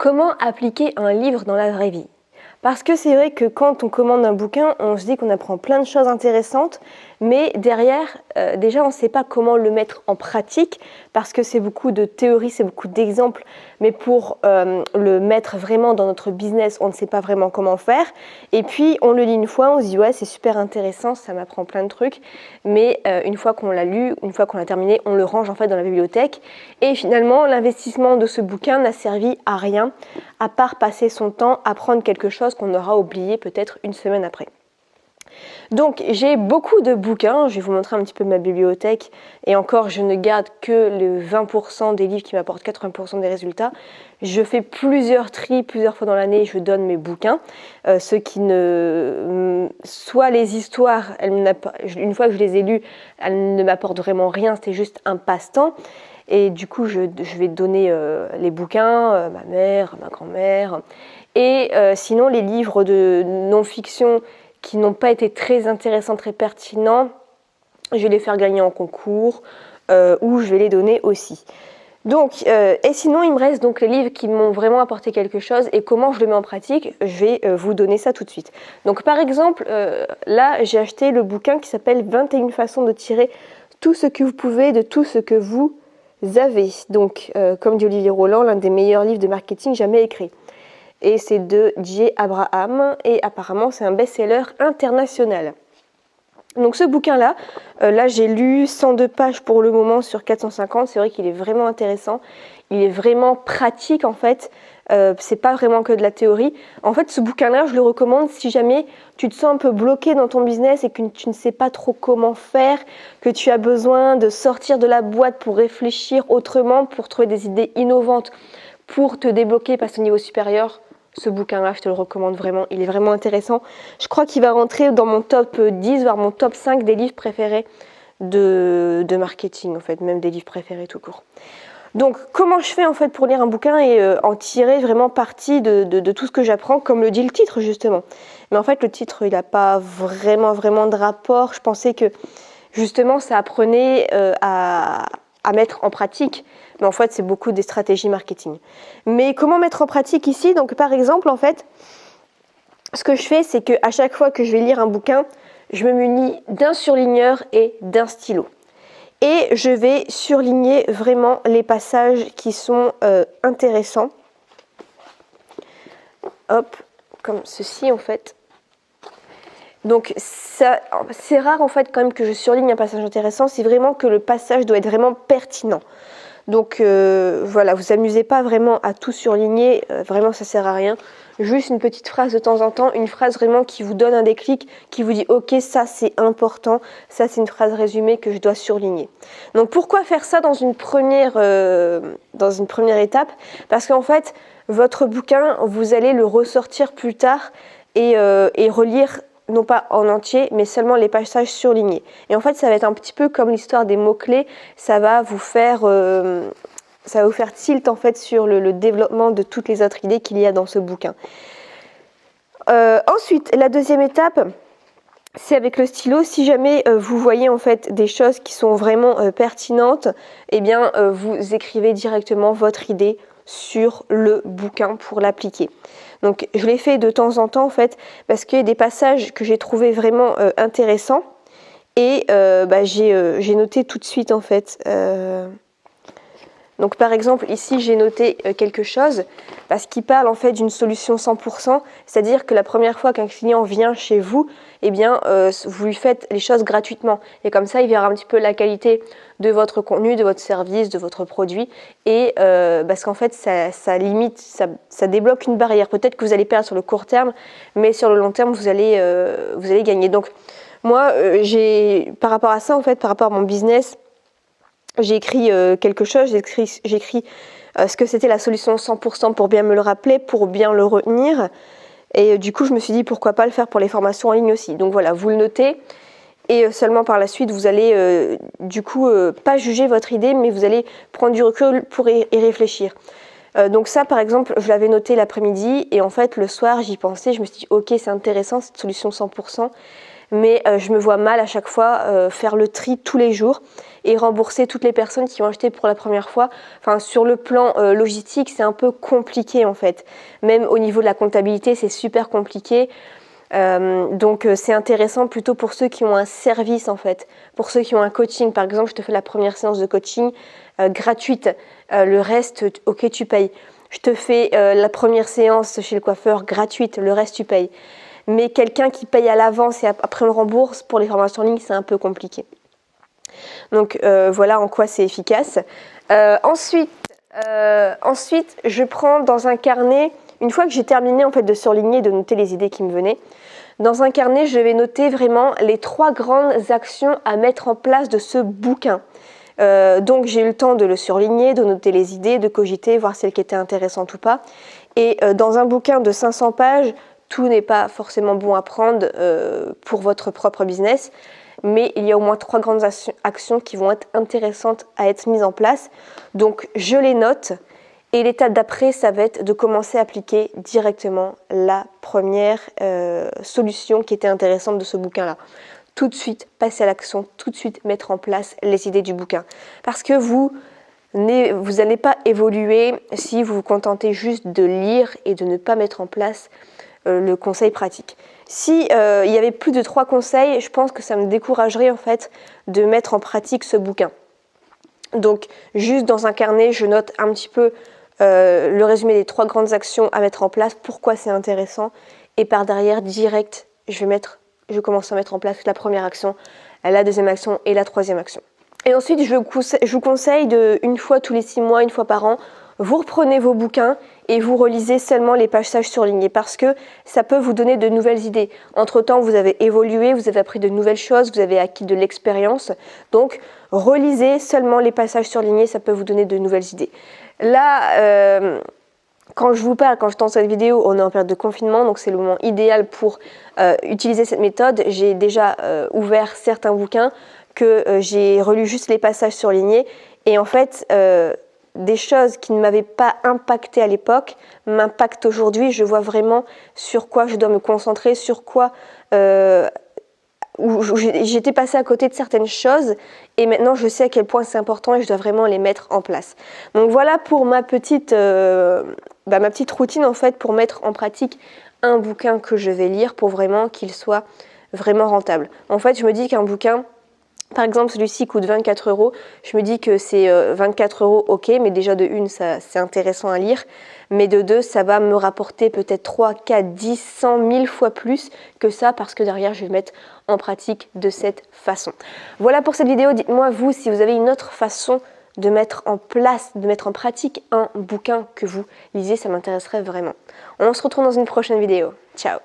Comment appliquer un livre dans la vraie vie? Parce que c'est vrai que quand on commande un bouquin, on se dit qu'on apprend plein de choses intéressantes, mais derrière, déjà on ne sait pas comment le mettre en pratique, parce que c'est beaucoup de théorie, c'est beaucoup d'exemples, mais pour le mettre vraiment dans notre business, on ne sait pas vraiment comment faire. Et puis on le lit une fois, on se dit ouais c'est super intéressant, ça m'apprend plein de trucs, mais une fois qu'on l'a lu, une fois qu'on l'a terminé, on le range en fait dans la bibliothèque. Et finalement, l'investissement de ce bouquin n'a servi à rien, à part passer son temps à apprendre quelque chose qu'on aura oublié peut-être une semaine après. Donc j'ai beaucoup de bouquins, je vais vous montrer un petit peu ma bibliothèque, et encore je ne garde que le 20% des livres qui m'apportent 80% des résultats. Je fais plusieurs tris, plusieurs fois dans l'année, je donne mes bouquins, ceux qui ne... Soit les histoires, une fois que je les ai lus, elles ne m'apportent vraiment rien, c'était juste un passe-temps. Et du coup, je vais donner les bouquins, ma mère, ma grand-mère. Et sinon, les livres de non-fiction qui n'ont pas été très intéressants, très pertinents, je vais les faire gagner en concours ou je vais les donner aussi. Donc, et sinon, il me reste donc les livres qui m'ont vraiment apporté quelque chose et comment je le mets en pratique, je vais vous donner ça tout de suite. Donc, par exemple, là, j'ai acheté le bouquin qui s'appelle 21 façons de tirer tout ce que vous pouvez de tout ce que vous avez. Donc, comme dit Olivier Roland, l'un des meilleurs livres de marketing jamais écrits. Et c'est de J. Abraham et apparemment c'est un best-seller international. Donc ce bouquin-là, là j'ai lu 102 pages pour le moment sur 450, c'est vrai qu'il est vraiment intéressant, il est vraiment pratique en fait, c'est pas vraiment que de la théorie. En fait ce bouquin-là je le recommande si jamais tu te sens un peu bloqué dans ton business et que tu ne sais pas trop comment faire, que tu as besoin de sortir de la boîte pour réfléchir autrement, pour trouver des idées innovantes, pour te débloquer, passer au niveau supérieur. Ce bouquin-là, je te le recommande vraiment, il est vraiment intéressant. Je crois qu'il va rentrer dans mon top 10, voire mon top 5 des livres préférés de marketing, en fait, même des livres préférés tout court. Donc, comment je fais en fait pour lire un bouquin et en tirer vraiment parti de tout ce que j'apprends, comme le dit le titre justement. Mais en fait, le titre, il n'a pas vraiment de rapport. Je pensais que justement, ça apprenait à mettre en pratique. Mais en fait, c'est beaucoup des stratégies marketing. Mais comment mettre en pratique ici? Donc, par exemple, en fait, ce que je fais, c'est qu'à chaque fois que je vais lire un bouquin, je me munis d'un surligneur et d'un stylo. Et je vais surligner vraiment les passages qui sont intéressants. Hop, comme ceci, en fait. Donc, c'est rare, en fait, quand même, que je surligne un passage intéressant. C'est vraiment que le passage doit être vraiment pertinent. Donc voilà, vous amusez pas vraiment à tout surligner, vraiment ça sert à rien. Juste une petite phrase de temps en temps, une phrase vraiment qui vous donne un déclic, qui vous dit ok ça c'est important, ça c'est une phrase résumée que je dois surligner. Donc pourquoi faire ça dans une première étape? Parce qu'en fait votre bouquin vous allez le ressortir plus tard et relire non pas en entier, mais seulement les passages surlignés. Et en fait, ça va être un petit peu comme l'histoire des mots-clés, ça va vous faire tilt en fait sur le développement de toutes les autres idées qu'il y a dans ce bouquin. Ensuite, la deuxième étape, c'est avec le stylo. Si jamais vous voyez en fait des choses qui sont vraiment pertinentes, eh bien vous écrivez directement votre idée sur le bouquin pour l'appliquer. Donc je l'ai fait de temps en temps en fait parce qu'il y a des passages que j'ai trouvé vraiment intéressants et j'ai noté tout de suite en fait. Donc par exemple ici j'ai noté quelque chose parce qu'il parle en fait d'une solution 100%, c'est-à-dire que la première fois qu'un client vient chez vous, eh bien vous lui faites les choses gratuitement et comme ça il verra un petit peu la qualité de votre contenu, de votre service, de votre produit et parce qu'en fait ça limite, ça débloque une barrière. Peut-être que vous allez perdre sur le court terme, mais sur le long terme vous allez gagner. Donc moi par rapport à ça en fait, par rapport à mon business, j'ai écrit quelque chose, j'ai écrit ce que c'était la solution 100% pour bien me le rappeler, pour bien le retenir. Et du coup, je me suis dit pourquoi pas le faire pour les formations en ligne aussi. Donc voilà, vous le notez et seulement par la suite, vous allez pas juger votre idée, mais vous allez prendre du recul pour y réfléchir. Donc ça, par exemple, je l'avais noté l'après-midi et en fait, le soir, j'y pensais, je me suis dit ok, c'est intéressant cette solution 100%. mais je me vois mal à chaque fois faire le tri tous les jours et rembourser toutes les personnes qui ont acheté pour la première fois. Enfin, sur le plan logistique, c'est un peu compliqué en fait. Même au niveau de la comptabilité, c'est super compliqué. Donc c'est intéressant plutôt pour ceux qui ont un service en fait. Pour ceux qui ont un coaching, par exemple, je te fais la première séance de coaching gratuite. Le reste, ok, tu payes. Je te fais la première séance chez le coiffeur gratuite, le reste tu payes. Mais quelqu'un qui paye à l'avance et après on rembourse, pour les formations en ligne, c'est un peu compliqué. Donc voilà en quoi c'est efficace. Ensuite, je prends dans un carnet, une fois que j'ai terminé en fait de surligner, de noter les idées qui me venaient, dans un carnet, je vais noter vraiment les 3 grandes actions à mettre en place de ce bouquin. Donc j'ai eu le temps de le surligner, de noter les idées, de cogiter, voir celles qui étaient intéressantes ou pas. Et dans un bouquin de 500 pages, tout n'est pas forcément bon à prendre pour votre propre business, mais il y a au moins 3 grandes actions qui vont être intéressantes à être mises en place. Donc je les note et l'étape d'après, ça va être de commencer à appliquer directement la première solution qui était intéressante de ce bouquin-là. Tout de suite passer à l'action, tout de suite mettre en place les idées du bouquin. Parce que vous n'allez pas évoluer si vous vous contentez juste de lire et de ne pas mettre en place le conseil pratique. Si il y avait plus de 3 conseils, je pense que ça me découragerait en fait de mettre en pratique ce bouquin. Donc juste dans un carnet, je note un petit peu le résumé des 3 grandes actions à mettre en place, pourquoi c'est intéressant, et par derrière direct, je commence à mettre en place la première action, la deuxième action et la troisième action. Et ensuite, je vous conseille de, une fois tous les 6 mois, une fois par an, vous reprenez vos bouquins et vous relisez seulement les passages surlignés parce que ça peut vous donner de nouvelles idées. Entre-temps, vous avez évolué, vous avez appris de nouvelles choses, vous avez acquis de l'expérience. Donc, relisez seulement les passages surlignés, ça peut vous donner de nouvelles idées. Là, quand je vous parle, quand je tourne cette vidéo, on est en période de confinement, donc c'est le moment idéal pour utiliser cette méthode. J'ai déjà ouvert certains bouquins que j'ai relus juste les passages surlignés et en fait, des choses qui ne m'avaient pas impacté à l'époque m'impactent aujourd'hui. Je vois vraiment sur quoi je dois me concentrer, sur quoi où j'étais passée à côté de certaines choses et maintenant je sais à quel point c'est important et je dois vraiment les mettre en place. Donc voilà pour ma petite routine en fait pour mettre en pratique un bouquin que je vais lire pour vraiment qu'il soit vraiment rentable. En fait, je me dis qu'un bouquin, par exemple celui-ci coûte 24 €, je me dis que c'est 24 € ok, mais déjà de une, c'est intéressant à lire, mais de deux, ça va me rapporter peut-être 3, 4, 10, 100, 1000 fois plus que ça parce que derrière, je vais le mettre en pratique de cette façon. Voilà pour cette vidéo, dites-moi vous si vous avez une autre façon de mettre en place, de mettre en pratique un bouquin que vous lisez, ça m'intéresserait vraiment. On se retrouve dans une prochaine vidéo. Ciao!